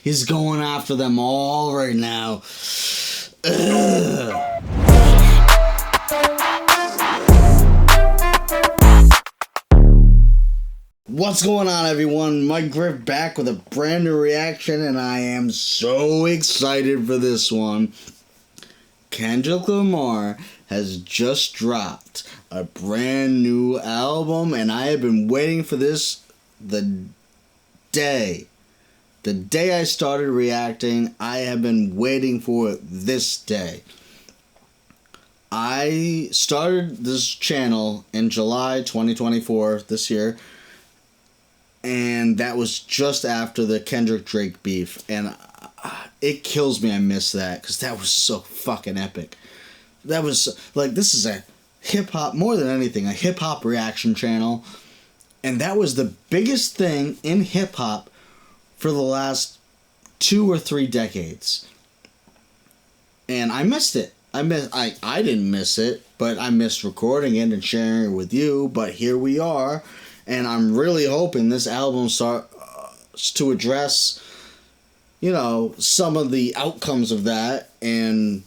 He's going after them all right now. Ugh. What's going on, everyone? Mike Griff back with a brand new reaction, and I am so excited for this one. Kendrick Lamar has just dropped a brand new album, and I have been waiting for this the day I started reacting. I have been waiting for it this day. I started this channel in July 2024, this year, and that was just after the Kendrick Drake beef, and it kills me I missed that, because that was so fucking epic. That was, like, this is a hip-hop, more than anything, a hip-hop reaction channel, and that was the biggest thing in hip-hop for the last 2 or 3 decades. And I missed it. I didn't miss it, but I missed recording it and sharing it with you, but here we are, and I'm really hoping this album starts to address, you know, some of the outcomes of that and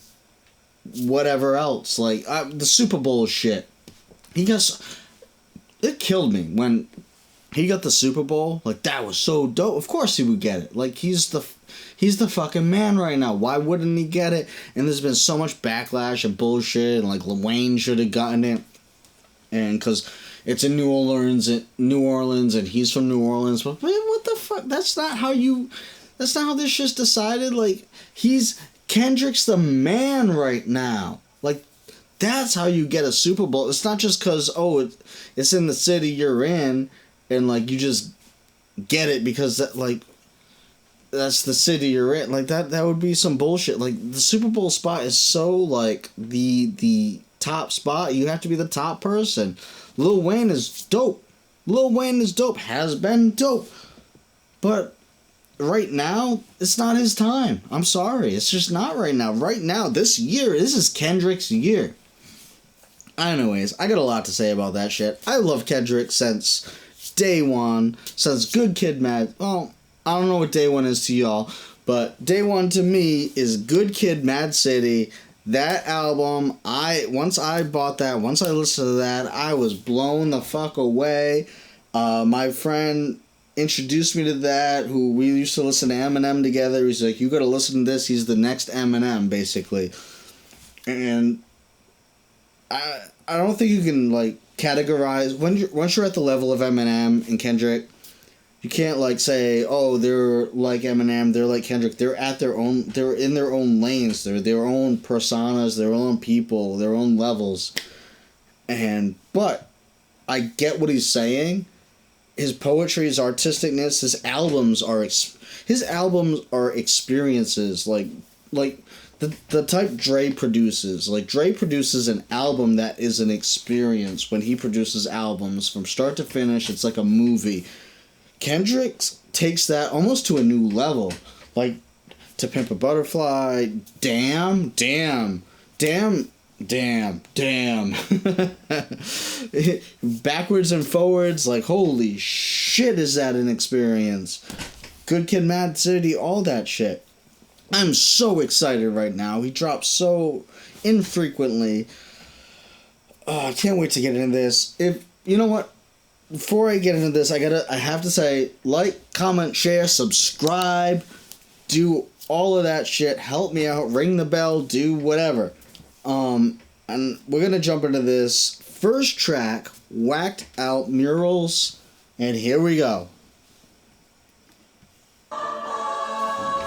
whatever else. Like, the Super Bowl shit. It killed me when he got the Super Bowl. Like, that was so dope. Of course he would get it. Like, he's the fucking man right now. Why wouldn't he get it? And there's been so much backlash and bullshit, and like Lil Wayne should have gotten it, and because it's in New Orleans, and he's from New Orleans. But man, what the fuck? That's not how this shit's decided. Like, Kendrick's the man right now. Like, that's how you get a Super Bowl. It's not just because, it's in the city you're in, and like you just get it because that's the city you're in. Like, that would be some bullshit. Like, the Super Bowl spot is so, like, the top spot. You have to be the top person. Lil Wayne is dope. Has been dope. But right now, it's not his time. I'm sorry. It's just not right now. Right now, this is Kendrick's year. Anyways, I got a lot to say about that shit. I love Kendrick since day one. Since Good Kid, Mad... Well, I don't know what day one is to y'all, but day one to me is Good Kid, Mad City. That album, once I listened to that, I was blown the fuck away. My friend introduced me to that, who we used to listen to Eminem together. He's like, you gotta listen to this, he's the next Eminem, basically. And I don't think you can, like, categorize, once you're at the level of Eminem and Kendrick, you can't, like, say, oh, they're like Eminem, they're like Kendrick. They're in their own lanes. They're their own personas, their own people, their own levels. But I get what he's saying. His poetry, his artisticness, his albums are experiences. Like the type Dre produces. Like, Dre produces an album that is an experience. When he produces albums from start to finish, it's like a movie. Kendrick takes that almost to a new level. Like, To Pimp a Butterfly, damn. Backwards and forwards, like, holy shit, is that an experience. Good Kid, Mad City, all that shit. I'm so excited right now. He drops so infrequently. Oh, I can't wait to get into this. You know what? Before I get into this, I have to say, like, comment, share, subscribe, do all of that shit. Help me out, ring the bell, do whatever. And we're gonna jump into this first track, Wacced out Murals, and here we go.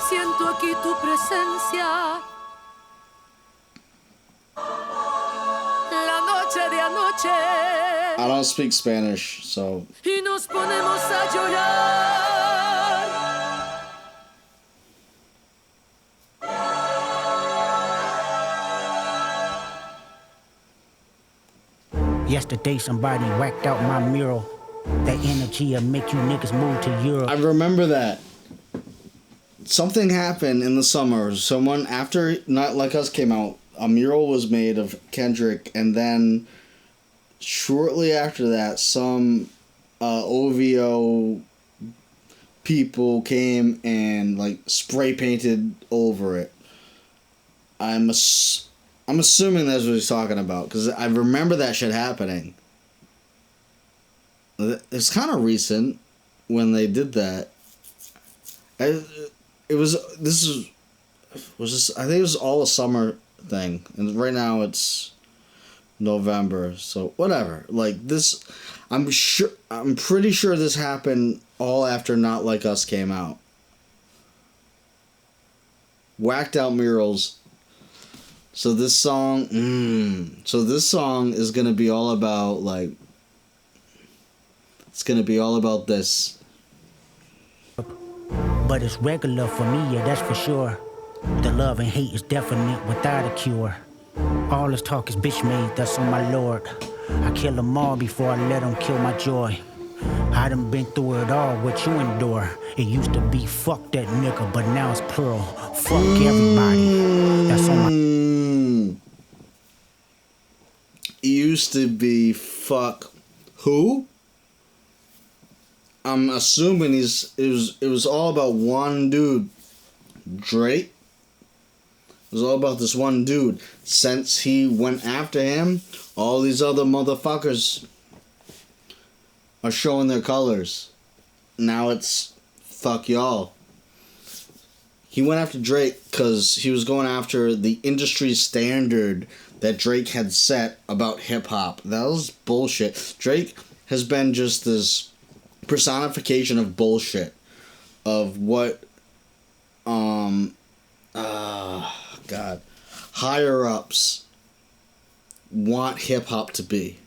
Siento aquí tu presencia. La noche de anoche. I don't speak Spanish, so... Y nos ponemos a llorar. Yesterday somebody whacked out my mural. That energy'll make you niggas move to Europe. I remember that. Something happened in the summer. Someone, after Not Like Us came out, a mural was made of Kendrick, and then shortly after that, some OVO people came and like spray painted over it. I'm assuming that's what he's talking about because I remember that shit happening. It's kind of recent when they did that. I think it was all a summer thing, and right now it's November, so whatever. Like this, I'm pretty sure this happened all after Not Like Us came out. Whacked Out Murals. So this song is gonna be all about like. It's gonna be all about this. But it's regular for me, yeah, that's for sure. The love and hate is definite without a cure. All this talk is bitch made, that's on my lord. I kill them all before I let them kill my joy. I done been through it all, what you endure. It used to be fuck that nigga, but now it's plural. Fuck everybody, that's on my... It used to be fuck who? I'm assuming it was all about one dude, Drake. It was all about this one dude. Since he went after him, all these other motherfuckers are showing their colors. Now it's fuck y'all. He went after Drake because he was going after the industry standard that Drake had set about hip hop. That was bullshit. Drake has been just this personification of bullshit, of what God, higher ups want hip hop to be,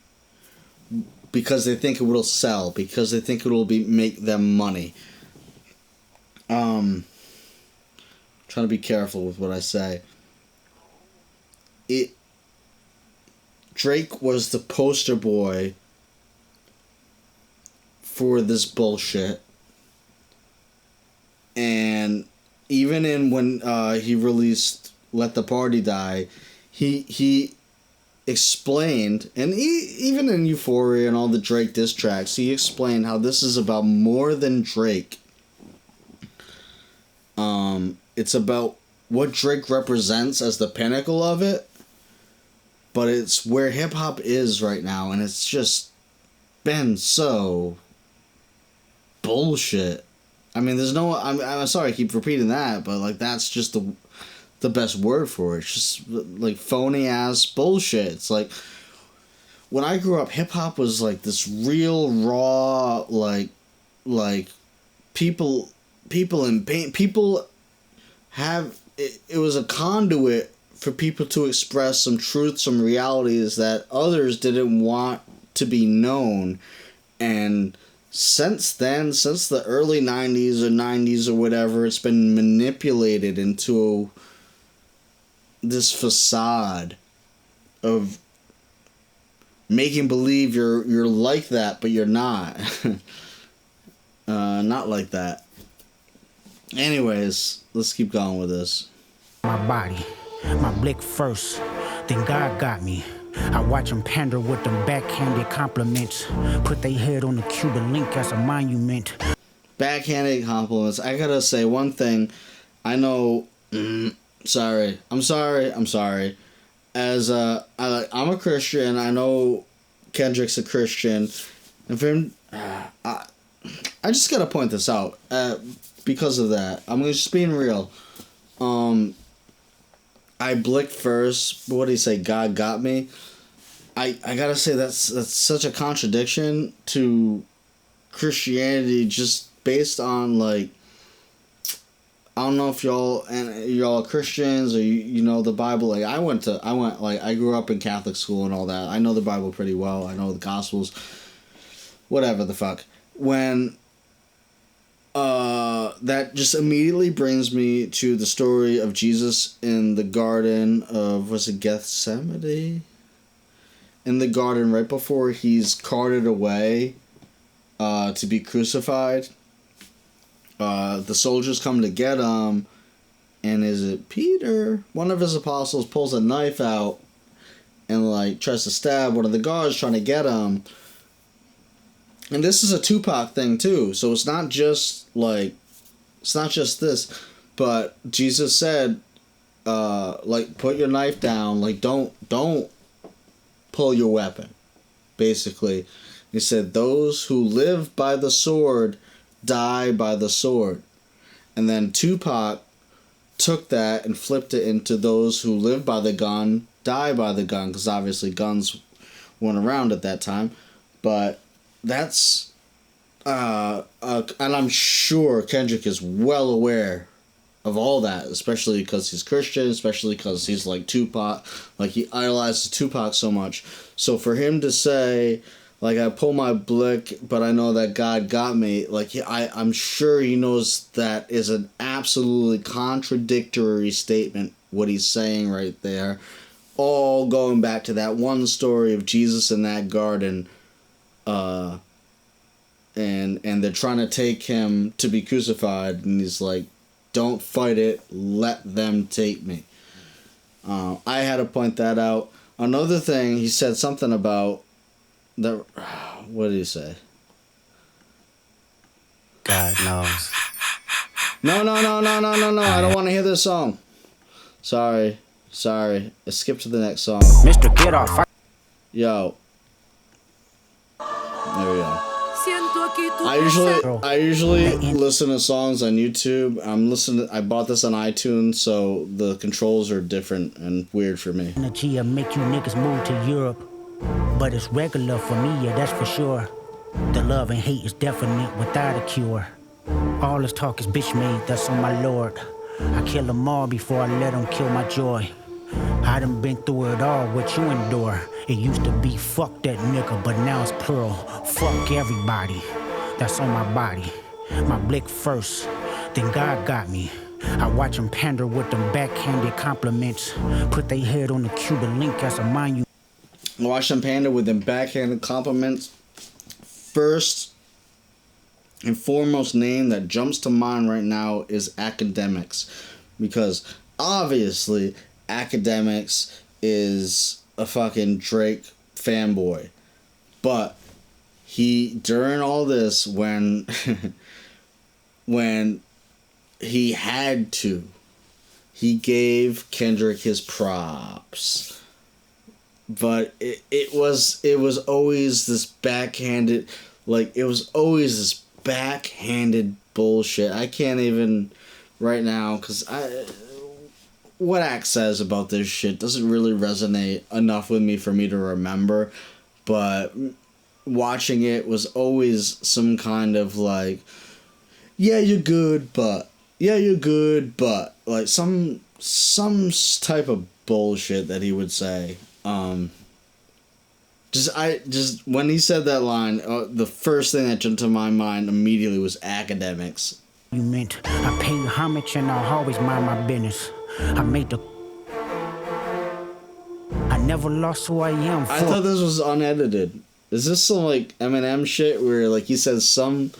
because they think it will sell, because they think it will make them money. Trying to be careful with what I say. Drake was the poster boy for this bullshit, and even in when he released "Let the Party Die," he explained, and even in Euphoria and all the Drake diss tracks, he explained how this is about more than Drake. It's about what Drake represents as the pinnacle of it, but it's where hip hop is right now, and it's just been so bullshit. I mean, there's no... I'm sorry I keep repeating that, but like that's just the best word for it. It's just like phony ass bullshit. It's like when I grew up, hip hop was like this real raw, like people in pain. People have it was a conduit for people to express some truth, some realities that others didn't want to be known. And since then, since the early 90s or whatever, it's been manipulated into this facade of making believe you're like that, but you're not. Not like that. Anyways, let's keep going with this. My body, my blick first, then God got me. I watch them pander with them backhanded compliments. Put their head on the Cuban link as a monument. Backhanded compliments. I gotta say one thing. I know... sorry. I'm sorry. As I'm a Christian. I know Kendrick's a Christian. And for him... I just gotta point this out. Because of that. I'm just being real. I blinked first. What do you say? God got me. I gotta say that's such a contradiction to Christianity, just based on like, I don't know if y'all are Christians or you know the Bible. Like I grew up in Catholic school and all that. I know the Bible pretty well. I know the Gospels. Whatever the fuck. When that just immediately brings me to the story of Jesus in the garden of, was it Gethsemane? In the garden right before he's carted away to be crucified. The soldiers come to get him, and is it Peter? One of his apostles pulls a knife out and like tries to stab one of the guards trying to get him. And this is a Tupac thing too, so it's not just this, but Jesus said, like, put your knife down, like, don't pull your weapon, basically. He said, those who live by the sword die by the sword. And then Tupac took that and flipped it into those who live by the gun die by the gun, because obviously guns weren't around at that time. But that's and I'm sure Kendrick is well aware of all that, especially because he's Christian, especially because he's like Tupac, like he idolizes Tupac so much. So for him to say, like, I pull my blick, but I know that God got me, like, I'm sure he knows that is an absolutely contradictory statement, what he's saying right there. All going back to that one story of Jesus in that garden, and they're trying to take him to be crucified, and he's like, don't fight it, let them take me. I had to point that out. Another thing, he said something about the, what did he say? God knows. No. I don't want to hear this song. Sorry. Let's skip to the next song. Mr. Get Off. Yo. There we go. Siento aquí tu I usually listen to songs on YouTube. I bought this on iTunes, so the controls are different and weird for me. Energy will make you niggas move to Europe. But it's regular for me, yeah, that's for sure. The love and hate is definite without a cure. All this talk is bitch made, that's on my lord. I kill them all before I let them kill my joy. I done been through it all, what you endure. It used to be fuck that nigga, but now it's plural. Fuck everybody, that's on my body. My blick first, then God got me. I watch them pander with them backhanded compliments. Put their head on the Cuban link as a monument. Watch them pander with them backhanded compliments. First and foremost name that jumps to mind right now is Academics, because obviously Academics is a fucking Drake fanboy, but he, during all this, when he had to, he gave Kendrick his props. But it was always this backhanded, like, it was always this backhanded bullshit. I can't even right now, because what Axe says about this shit doesn't really resonate enough with me for me to remember. But watching it was always some kind of like, yeah, you're good, but like some type of bullshit that he would say. Just when he said that line, the first thing that jumped to my mind immediately was Academics. You meant I pay homage and I'll always mind my business. I never lost who I am. I thought this was unedited. Is this some like Eminem shit where like he says some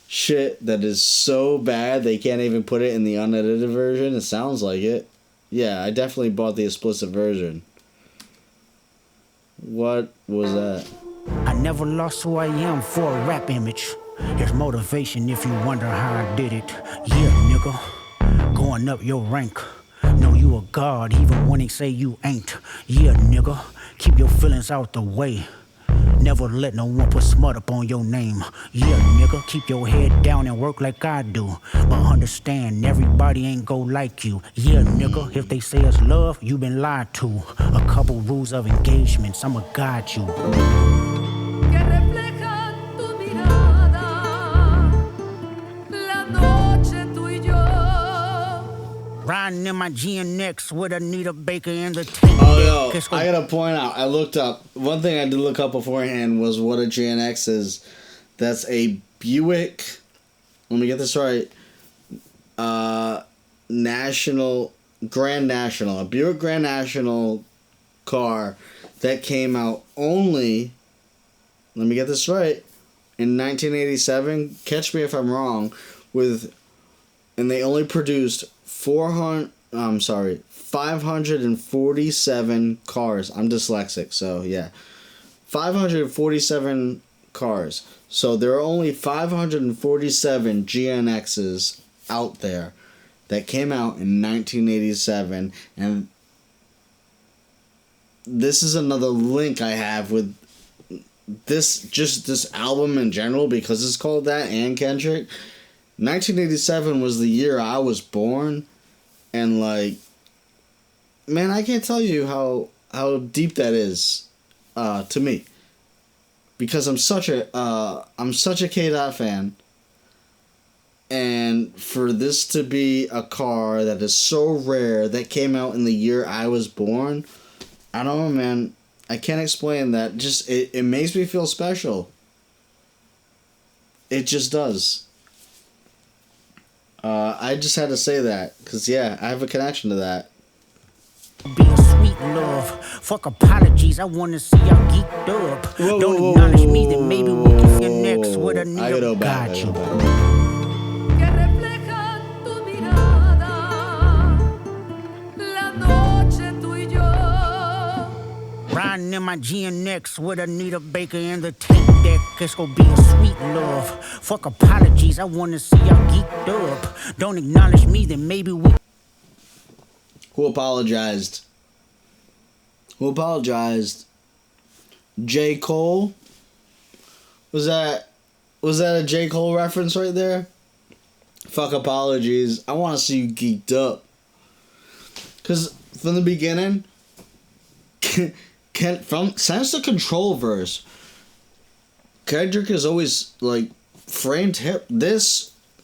shit that is so bad they can't even put it in the unedited version? It sounds like it. Yeah, I definitely bought the explicit version. What was that? I never lost who I am for a rap image. There's motivation if you wonder how I did it. Yeah, nigga, going up your rank. Know you a god even when they say you ain't. Yeah, nigga, keep your feelings out the way. Never let no one put smut up on your name. Yeah, nigga, keep your head down and work like I do. But understand, everybody ain't go like you. Yeah, nigga, if they say it's love, you been lied to. A couple rules of engagements, I'ma guide you. que reflejan tu mirada, la noche tú y yo. Riding in my GNX with Anita Baker and the tape. Oh, yo, I gotta point out, I looked up, one thing I did look up beforehand was what a GNX is. That's a Buick, let me get this right, Grand National, a Buick Grand National car that came out only, let me get this right, in 1987, catch me if I'm wrong, and they only produced 547 cars. I'm dyslexic, so yeah. 547 cars. So there are only 547 GNXs out there that came out in 1987, and this is another link I have with this album in general, because it's called that, and Kendrick. 1987 was the year I was born, and like, man, I can't tell you how deep that is to me, because I'm such a K-Dot fan, and for this to be a car that is so rare that came out in the year I was born, I don't know, man. I can't explain that. Just it makes me feel special. It just does. I just had to say that because yeah, I have a connection to that. Be a sweet love. Fuck apologies. I wanna see y'all geeked up. Whoa, Don't whoa, acknowledge whoa, me, then maybe we can get whoa, next with a I gotta go nigga. back, Got I you. gotta go back. que reflejan tu mirada, la noche tú y yo. Riding in my GNX with Anita Baker and the tape deck. It's gonna be a sweet love. Fuck apologies. I wanna see y'all geeked up. Don't acknowledge me, then maybe we. Who apologized? Who apologized? J. Cole? Was that a J. Cole reference right there? Fuck apologies. I want to see you geeked up. Because from the beginning, since the Control verse, Kendrick has always like framed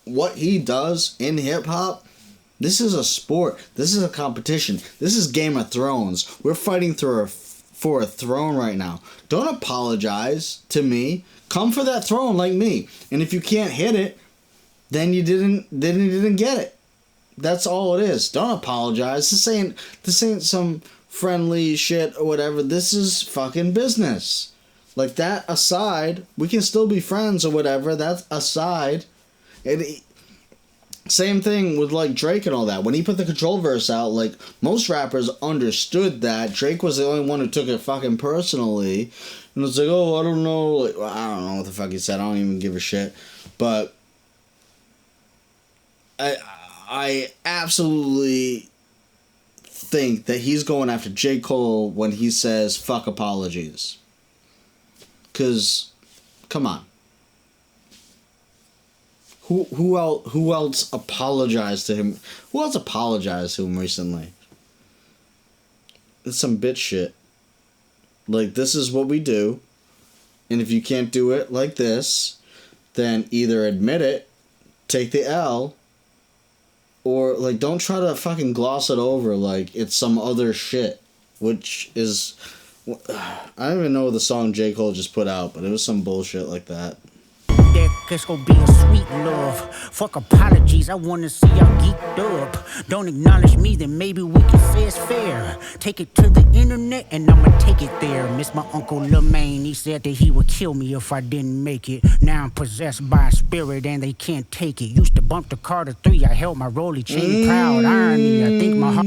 what he does in hip hop. This is a sport. This is a competition. This is Game of Thrones. We're fighting for a throne right now. Don't apologize to me. Come for that throne like me. And if you can't hit it, then you didn't get it. That's all it is. Don't apologize. This ain't some friendly shit or whatever. This is fucking business. Like, that aside, we can still be friends or whatever. That's aside. Same thing with like Drake and all that. When he put the Control verse out, like, most rappers understood that. Drake was the only one who took it fucking personally. And it's like, oh, I don't know. Like, I don't know what the fuck he said. I don't even give a shit. But I absolutely think that he's going after J. Cole when he says fuck apologies. Because, come on. Who else apologized to him? Who else apologized to him recently? It's some bitch shit. Like, this is what we do. And if you can't do it like this, then either admit it, take the L, or, like, don't try to fucking gloss it over like it's some other shit. Which is... I don't even know the song J. Cole just put out, but it was some bullshit like that. It's gonna be a sweet love. Fuck apologies. I wanna see y'all geeked up. Don't acknowledge me, then maybe we can say it's fair. Take it to the internet and I'ma take it there. Miss my Uncle Lemaine. He said that he would kill me if I didn't make it. Now I'm possessed by a spirit and they can't take it. Used to bump the Carter 3. I held my rolly chain proud. Irony. I think my heart.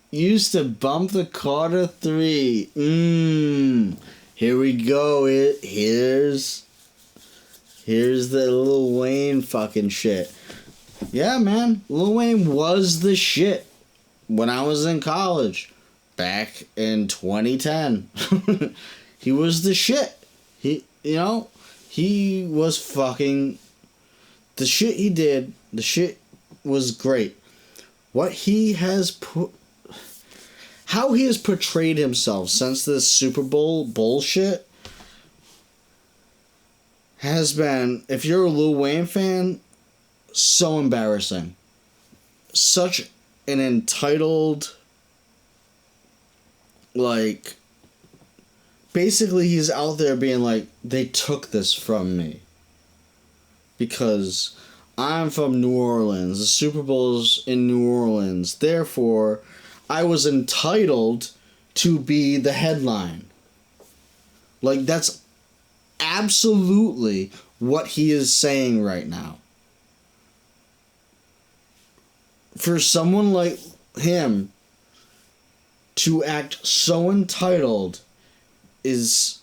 Used to bump the Carter 3. Here we go. Here's the Lil Wayne fucking shit. Yeah, man. Lil Wayne was the shit when I was in college. Back in 2010. He was the shit. He was fucking... The shit he did, the shit was great. What he has put... How he has portrayed himself since this Super Bowl bullshit has been, if you're a Lil Wayne fan, so embarrassing. Such an entitled, like, basically he's out there being like, they took this from me. Because I'm from New Orleans, the Super Bowl's in New Orleans, therefore... I was entitled to be the headline. Like, that's absolutely what he is saying right now. For someone like him to act so entitled is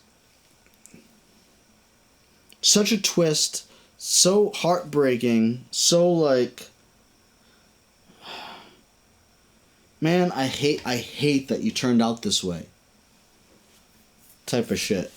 such a twist, so heartbreaking, so like, man, I hate that you turned out this way. Type of shit.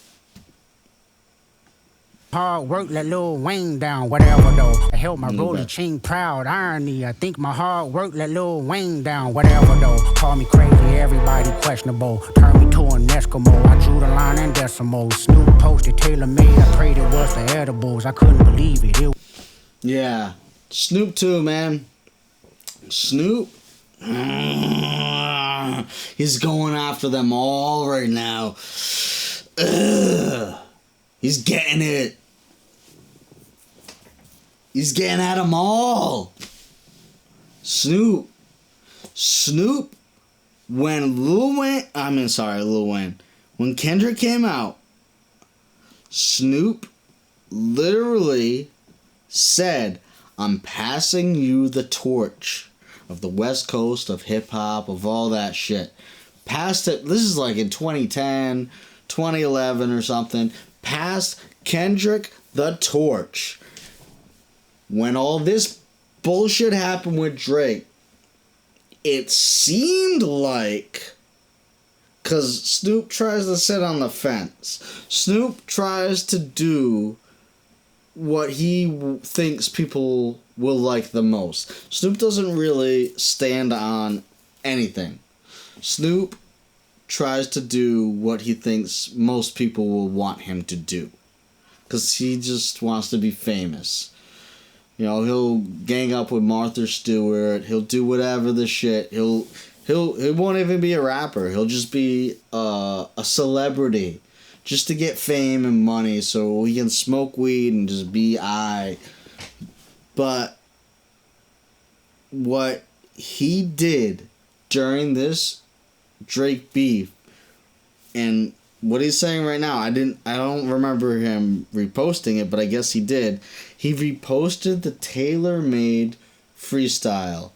Hard work let Lil Wayne down, whatever though. I held my rolling chain proud, irony. I think my hard work let Lil Wayne down, whatever though. Call me crazy, everybody questionable. Turn me to an Eskimo, I drew the line in decimals. Snoop posted tailor made, I prayed it was the edibles. I couldn't believe it. Yeah, Snoop too, man. Snoop, he's going after them all right now. Ugh. He's getting it. He's getting at them all. Snoop, when Lil Wayne, when Kendrick came out, Snoop literally said, I'm passing you the torch of the West Coast, of hip-hop, of all that shit. Passed it, this is like in 2010, 2011 or something. Passed Kendrick the torch. When all this bullshit happened with Drake, it seemed like, because Snoop tries to sit on the fence. Snoop tries to do what he thinks people will like the most. Snoop doesn't really stand on anything. Snoop tries to do what he thinks most people will want him to do. Because he just wants to be famous. You know, he'll gang up with Martha Stewart. He'll do whatever the shit. He won't even be a rapper. He'll just be a celebrity. Just to get fame and money so he can smoke weed and just be aight. But what he did during this Drake beef, and what he's saying right now, I don't remember him reposting it, but I guess he did. He reposted the tailor-made freestyle,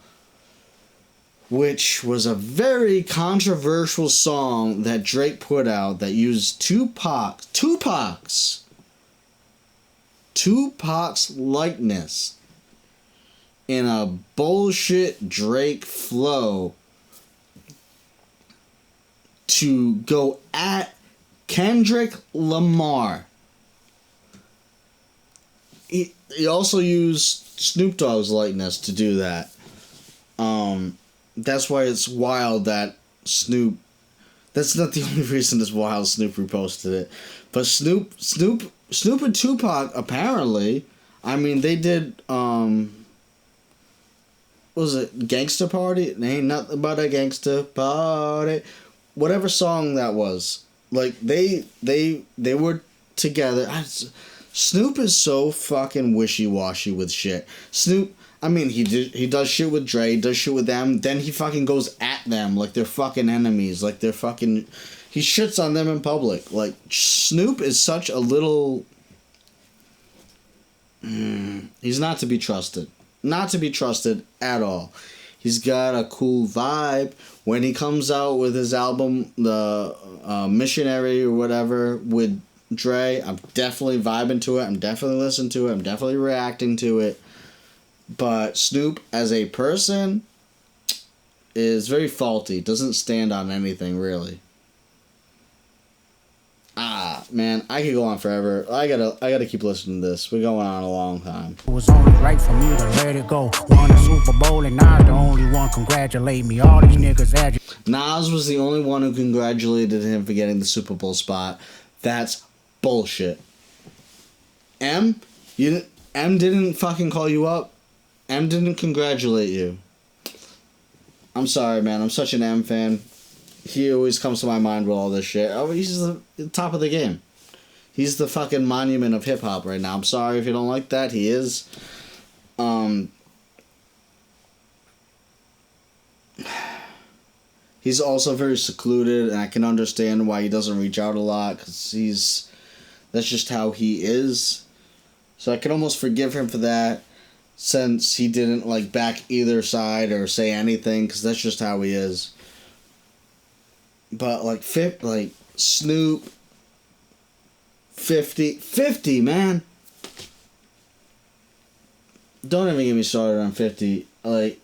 which was a very controversial song that Drake put out that used Tupac's likeness in a bullshit Drake flow to go at Kendrick Lamar. He also used Snoop Dogg's likeness to do that. That's why it's wild that Snoop... That's not the only reason it's wild Snoop reposted it. But Snoop and Tupac, apparently... I mean, they did... what was it? Gangsta Party? Ain't nothing but a gangsta party. Whatever song that was. Like, they were together. Snoop is so fucking wishy-washy with shit. Snoop... I mean, he does shit with Dre, does shit with them, then he fucking goes at them like they're fucking enemies, like they're fucking... He shits on them in public. Like, Snoop is such a little... he's not to be trusted. Not to be trusted at all. He's got a cool vibe. When he comes out with his album, the Missionary or whatever, with Dre, I'm definitely vibing to it. I'm definitely listening to it. I'm definitely reacting to it. But Snoop, as a person, is very faulty. Doesn't stand on anything, really. Man, I could go on forever. I gotta keep listening to this. We're going on a long time. It was only right for me to let it go. Won a Super Bowl and Nas the only one congratulate me. All these niggas Nas was the only one who congratulated him for getting the Super Bowl spot. That's bullshit. M didn't fucking call you up. M didn't congratulate you. I'm sorry, man. I'm such an M fan. He always comes to my mind with all this shit. Oh, he's the top of the game. He's the fucking monument of hip-hop right now. I'm sorry if you don't like that. He is. He's also very secluded, and I can understand why he doesn't reach out a lot, because that's just how he is. So I can almost forgive him for that, since he didn't, like, back either side or say anything, because that's just how he is. But, like Snoop, 50, man. don't even get me started on 50. Like,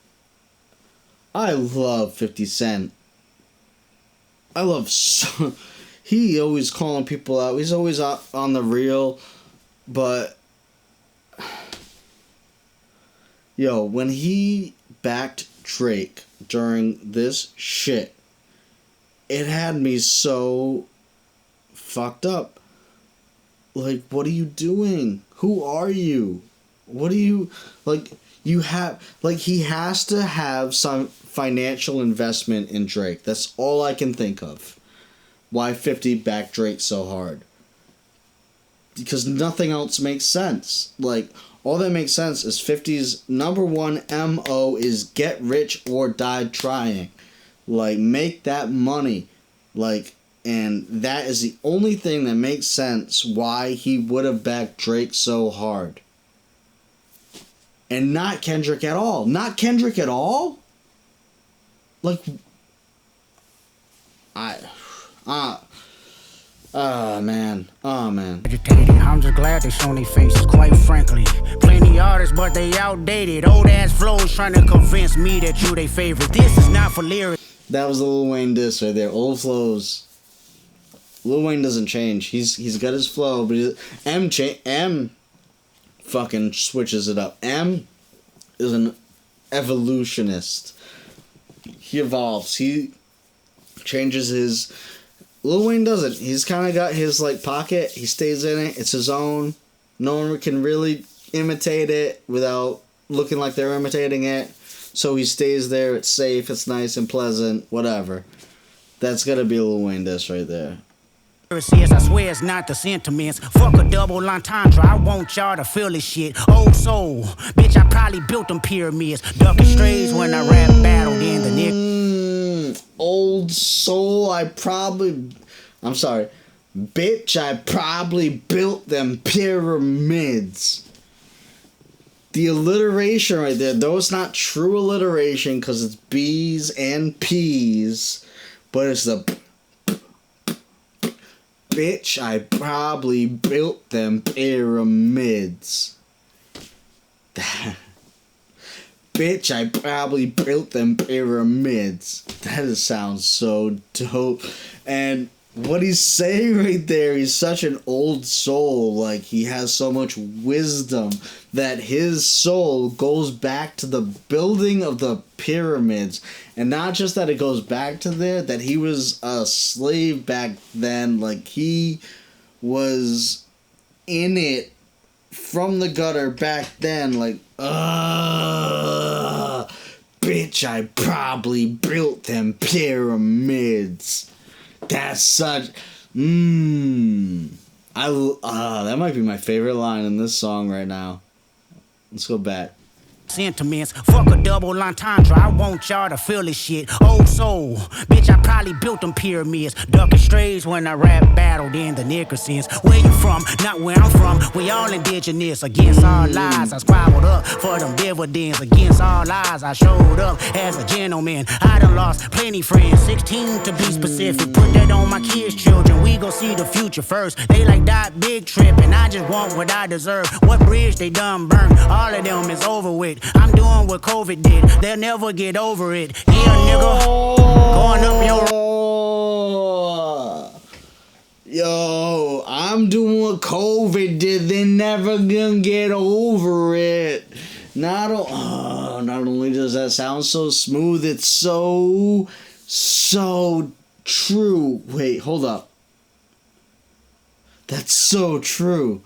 I love 50 Cent. I love so... He always calling people out. He's always out on the real. But... Yo, when he backed Drake during this shit, it had me so fucked up. Like, what are you doing? Who are you? What do you... Like, you have... Like, he has to have some financial investment in Drake. That's all I can think of. Why 50 backed Drake so hard. Because nothing else makes sense. Like, all that makes sense is 50's number one MO is get rich or die trying. Like, make that money. Like, and that is the only thing that makes sense why he would have backed Drake so hard. And not Kendrick at all. Not Kendrick at all? Like, man. Oh, man. Agitated. I'm just glad they shown their faces, quite frankly. Plenty artists, but they outdated. Old ass flows trying to convince me that you they favorite. This is not for lyrics. That was the Lil Wayne diss right there. Old flows. Lil Wayne doesn't change. He's got his flow, but M fucking switches it up. M is an evolutionist. He evolves. He changes his... Lil Wayne doesn't. He's kind of got his, like, pocket. He stays in it. It's his own. No one can really imitate it without looking like they're imitating it. So he stays there. It's safe. It's nice and pleasant. Whatever. That's gotta be a Lil Wayne diss right there. I swear it's not the sentiments. Fuck a double entendre. I want y'all to feel this shit. Old soul. Bitch, I probably built them pyramids. Ducking strays when I rap battled in the nick. Old soul, I'm sorry. Bitch, I probably built them pyramids. The alliteration right there, though it's not true alliteration because it's B's and P's, but it's the bitch, I probably built them pyramids. Bitch, I probably built them pyramids. That sounds so dope. And what he's saying right there, he's such an old soul. Like, he has so much wisdom that his soul goes back to the building of the pyramids. And not just that it goes back to there, that he was a slave back then. Like, he was in it from the gutter back then. Like, bitch, I probably built them pyramids. That's such... that might be my favorite line in this song right now. Let's go back. Sentiments, fuck a double entendre. I want y'all to feel this shit. Old soul, bitch, I probably built them pyramids. Ducking strays when I rap battled in the Nickersons. Where you from? Not where I'm from. We all indigenous. Against all lies, I squabbled up for them dividends. Against all lies, I showed up as a gentleman. I done lost plenty friends, 16 to be specific. Put that on my kids' children. We gon' see the future first. They like that big trip, and I just want what I deserve. What bridge they done burned? All of them is over with. I'm doing what COVID did. They'll never get over it. Yeah, nigga. Going up your... Yo, I'm doing what COVID did. They're never gonna get over it. Not only does that sound so smooth, it's so true. Wait, hold up. That's so true.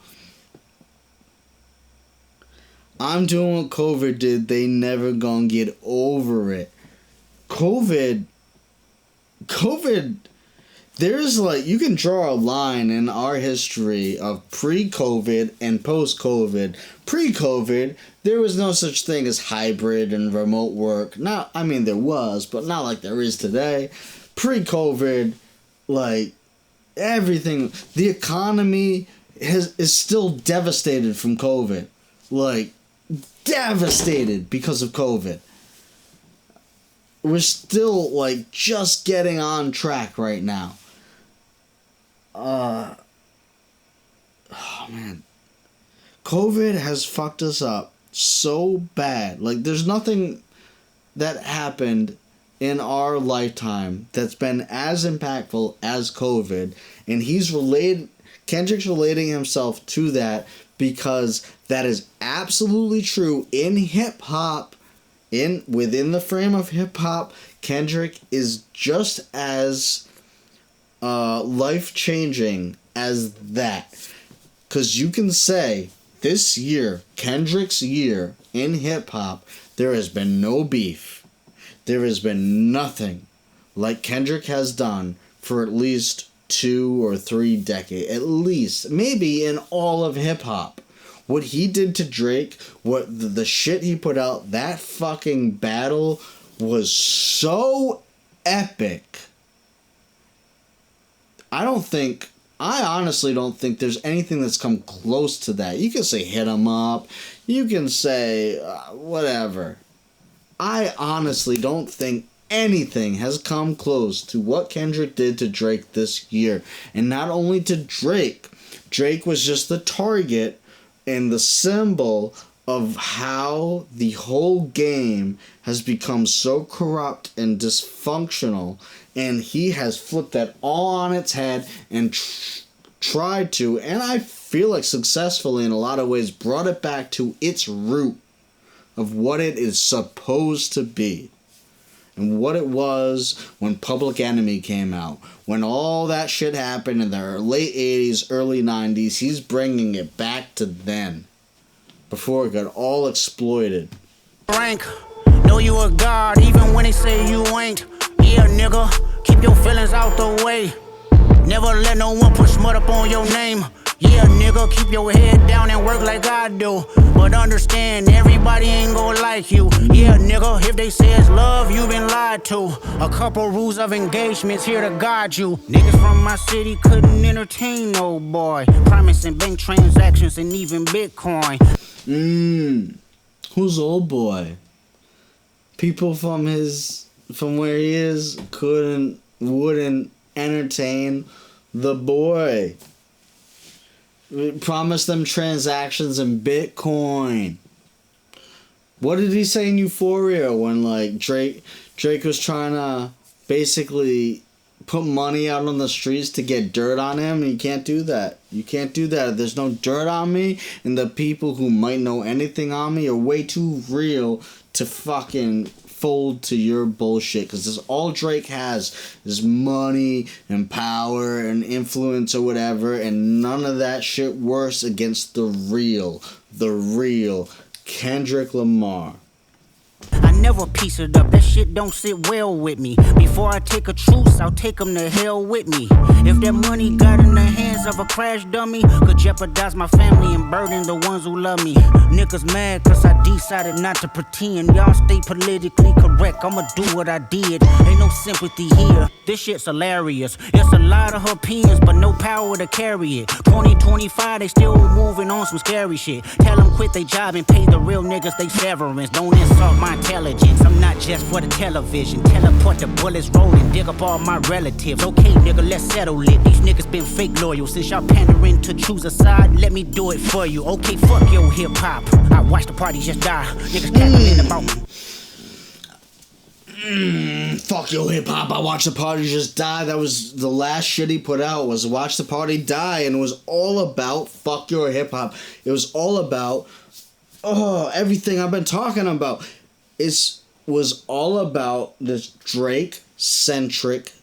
I'm doing what COVID did. They never gonna get over it. COVID, there's like, you can draw a line in our history of pre-COVID and post-COVID. Pre-COVID, there was no such thing as hybrid and remote work. There was, but not like there is today. Pre-COVID, like, everything, the economy is still devastated from COVID. Like, devastated because of COVID. We're still, like, just getting on track right now. Oh, man. COVID has fucked us up so bad. Like, there's nothing that happened in our lifetime that's been as impactful as COVID, and Kendrick's relating himself to that because that is absolutely true in hip hop. Within the frame of hip hop, Kendrick is just as life changing as that. Because you can say this year, Kendrick's year in hip hop, there has been no beef. There has been nothing like Kendrick has done for at least 2 or 3 decades. At least. Maybe in all of hip hop. What he did to Drake, what the shit he put out, that fucking battle was so epic. I honestly don't think there's anything that's come close to that. You can say hit 'em up. You can say whatever. I honestly don't think anything has come close to what Kendrick did to Drake this year. And not only to Drake. Drake was just the target and the symbol of how the whole game has become so corrupt and dysfunctional, and he has flipped that all on its head and tried to, and I feel like successfully in a lot of ways, brought it back to its root of what it is supposed to be. And what it was when Public Enemy came out. When all that shit happened in the late 80s, early 90s, he's bringing it back to then. Before it got all exploited. Rank, know you a god even when they say you ain't. Yeah, nigga, keep your feelings out the way. Never let no one put smut up on your name. Yeah, nigga, keep your head down and work like I do. But understand, everybody ain't gonna like you. Yeah, nigga, if they say it's love, you been lied to. A couple rules of engagements here to guide you. Niggas from my city couldn't entertain no boy. Promising bank transactions and even Bitcoin. Who's old boy? People from where he is wouldn't entertain the boy. Promise them transactions in Bitcoin. What did he say in Euphoria when like Drake was trying to basically put money out on the streets to get dirt on him? And you can't do that. You can't do that. If there's no dirt on me, and the people who might know anything on me are way too real to fucking fold to your bullshit, because this all Drake has is money and power and influence or whatever, and none of that shit works against the real Kendrick Lamar. I never piece it up, that shit don't sit well with me. Before I take a truce, I'll take them to hell with me. If that money got in the hands of a crash dummy, could jeopardize my family and burden the ones who love me. Niggas mad cause I decided not to pretend. Y'all stay politically correct, I'ma do what I did. Ain't no sympathy here, this shit's hilarious. It's a lot of opinions, but no power to carry it. 2025, they still moving on some scary shit. Tell them quit they job and pay the real niggas they severance. Don't insult my intelligence, I'm not just for the television. Teleport the bullets rolling, dig up all my relatives. Okay, nigga, let's settle it. These niggas been fake loyal. Since y'all pandering to choose a side, let me do it for you. Okay, fuck your hip hop. I watch the party just die. Niggas cackling about Fuck your hip hop. I watched the party just die. That was the last shit he put out, was watch the party die, and it was all about fuck your hip hop. It was all about everything I've been talking about. Was all about this Drake-centric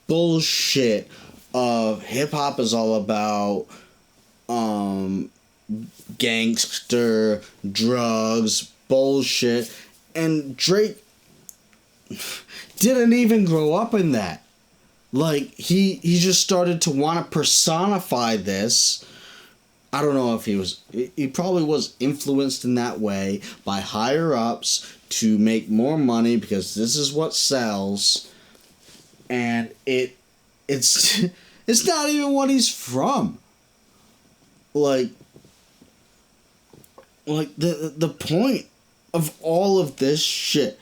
bullshit of hip-hop is all about gangster, drugs, bullshit. And Drake didn't even grow up in that. Like, he just started to want to personify this. I don't know if he probably was influenced in that way by higher ups to make more money because this is what sells, and it's not even what he's from. Like the point of all of this shit.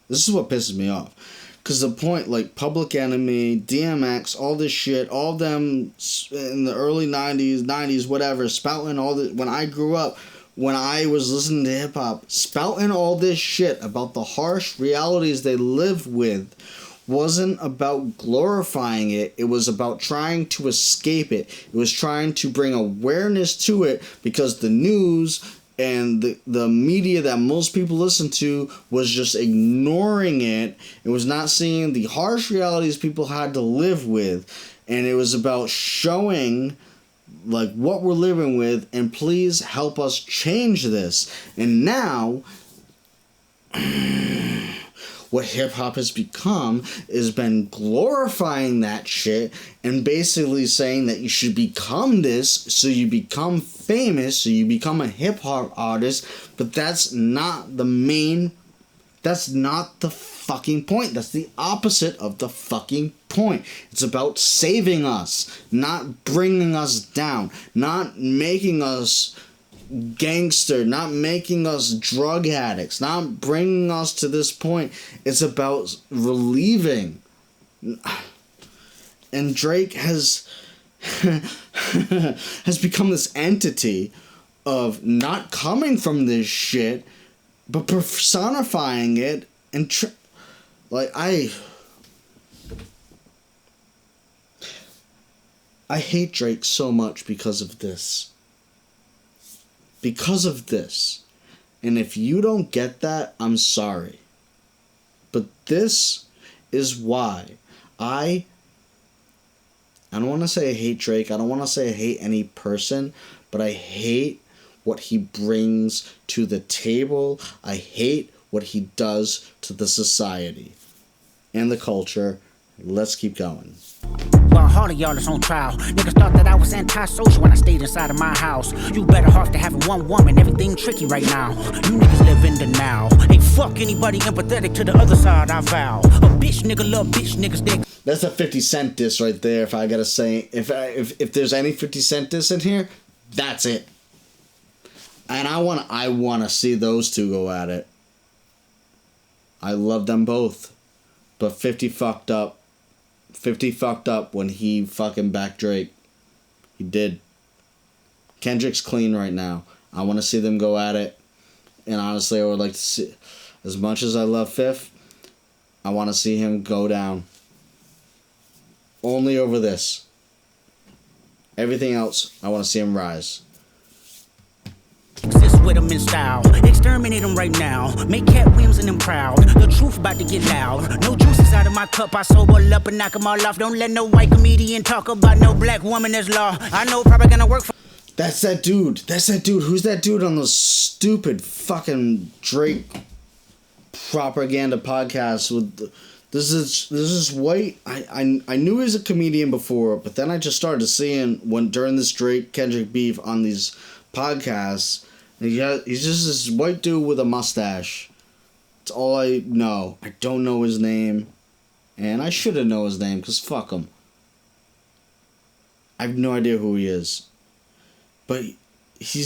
This is what pisses me off. Because the point, like, Public Enemy, DMX, all this shit, all them in the early 90s, whatever, spouting all this, when I grew up, when I was listening to hip hop, spouting all this shit about the harsh realities they live with, wasn't about glorifying it. It was about trying to escape it. It was trying to bring awareness to it, because the news and the media that most people listen to was just ignoring it. It was not seeing the harsh realities people had to live with. And it was about showing like what we're living with, and please help us change this. And now what hip hop has become is been glorifying that shit and basically saying that you should become this, so you become famous, so you become a hip hop artist. But that's not the main, that's not the fucking point. That's the opposite of the fucking point. It's about saving us, not bringing us down, not making us gangster, not making us drug addicts, not bringing us to this point. It's about relieving. And Drake has has become this entity of not coming from this shit, but personifying it. And like I hate Drake so much because of this. Because of this. And if you don't get that, I'm sorry. But this is why I don't want to say I hate Drake. I don't want to say I hate any person, but I hate what he brings to the table. I hate what he does to the society and the culture. Let's keep going. Well, all of y'all is on trial. Niggas thought that I was antisocial when I stayed inside of my house. You better off to having one woman, everything tricky right now. You niggas live in the now. Ain't fuck anybody empathetic to the other side, I vow. A bitch nigga love bitch niggas dick. That's a 50 Cent diss right there. If I gotta say, if there's any 50 Cent diss in here, that's it. And I wanna see those two go at it. I love them both, but 50 fucked up. 50 fucked up when he fucking backed Drake. He did. Kendrick's clean right now. I want to see them go at it. And honestly, I would like to see, as much as I love Fifth, I want to see him go down. Only over this. Everything else, I want to see him rise. Exist with them in style, exterminate them right now. Make Cat Williams and them proud. The truth about to get loud. No juices out of my cup, I sober up and knock them all off. Don't let no white comedian talk about no black woman as law. I know probably gonna work for. That's that dude. Who's that dude on the stupid fucking Drake propaganda podcast with? This is white. I knew he was a comedian before, but then I just started seeing during this Drake Kendrick beef on these podcasts. He's just this white dude with a mustache. That's all I know. I don't know his name. And I should have known his name, because fuck him. I have no idea who he is. But he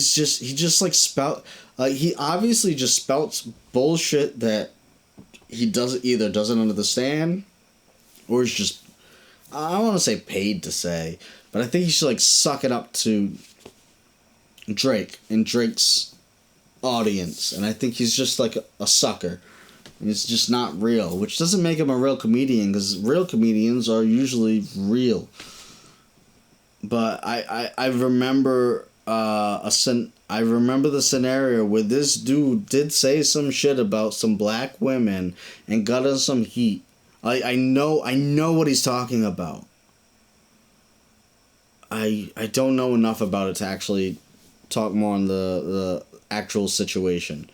obviously just spouts bullshit that he doesn't understand, or is just, I don't want to say paid to say, but I think he should suck it up to Drake and Drake's audience, and I think he's just a sucker. He's just not real, which doesn't make him a real comedian, because real comedians are usually real. But I remember I remember the scenario where this dude did say some shit about some black women and got in some heat. I know what he's talking about. I don't know enough about it to actually talk more on the actual situation,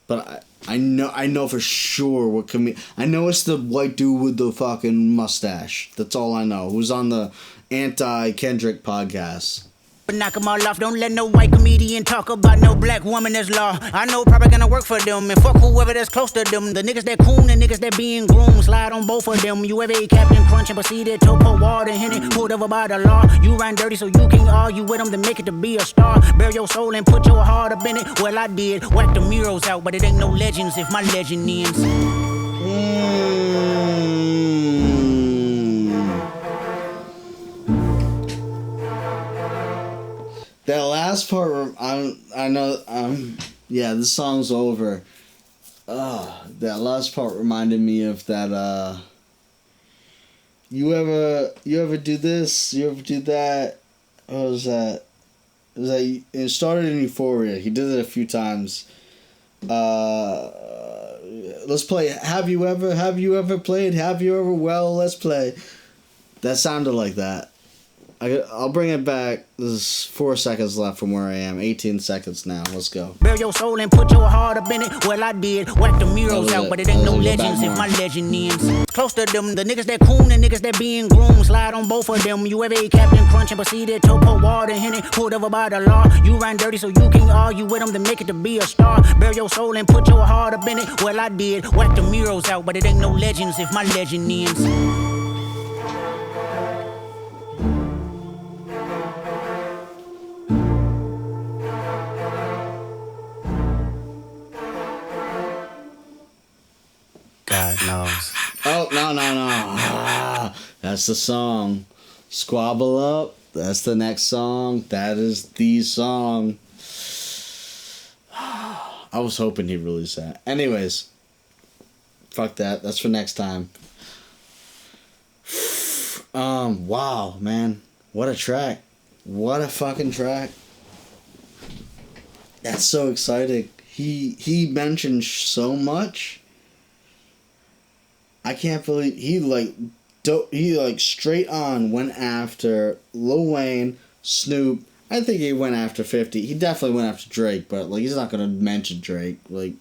but I know for sure what I know it's the white dude with the fucking mustache. That's all I know. Who's on the anti-Kendrick podcast. Knock them all off. Don't let no white comedian talk about no black woman as law. I know probably gonna work for them, and fuck whoever that's close to them. The niggas that coon and niggas that being groomed, slide on both of them. You ever ate Captain Crunch and proceeded to pour water in it, pulled over by the law. You ran dirty so you can't argue with them to make it to be a star. Bear your soul and put your heart up in it. Well, I did. Whack the murals out, but it ain't no legends if my legend ends. That last part, I I know. Yeah, this song's over. That last part reminded me of that. You ever do this? You ever do that? What was that? It started in Euphoria. He did it a few times. Let's play. Have you ever played? Have you ever? Well, let's play. That sounded like that. I'll bring it back. There's 4 seconds left from where I am. 18 seconds now. Let's go. Bare your soul and put your heart up in it. Well, I did. Whack the murals out, but it ain't no legends if my legend ends. Close to them, the niggas that coon and niggas that being groomed. Slide on both of them. You ever ate Captain Crunch and proceeded to pour water in it? Pulled over by the law. You ran dirty so you can't argue with them to make it to be a star. Bare your soul and put your heart up in it. Well, I did. Whack the murals out, but it ain't no legends if my legend ends. God knows. Oh, no. That's the song. Squabble Up. That's the next song. That is the song. I was hoping he'd release that. Anyways. Fuck that. That's for next time. Wow, man. What a track. What a fucking track. That's so exciting. He mentioned so much. I can't believe he straight on went after Lil Wayne, Snoop. I think he went after 50. He definitely went after Drake, but like he's not gonna mention Drake, like,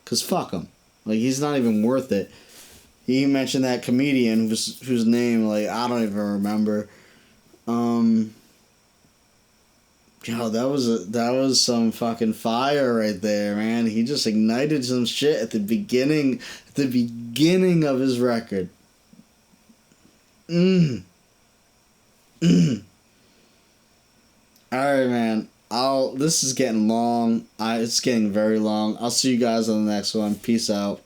cause fuck him. Like he's not even worth it. He mentioned that comedian whose name like I don't even remember. Yo, that was some fucking fire right there, man. He just ignited some shit at the beginning of his record. Alright, man. This is getting long. It's getting very long. I'll see you guys on the next one. Peace out.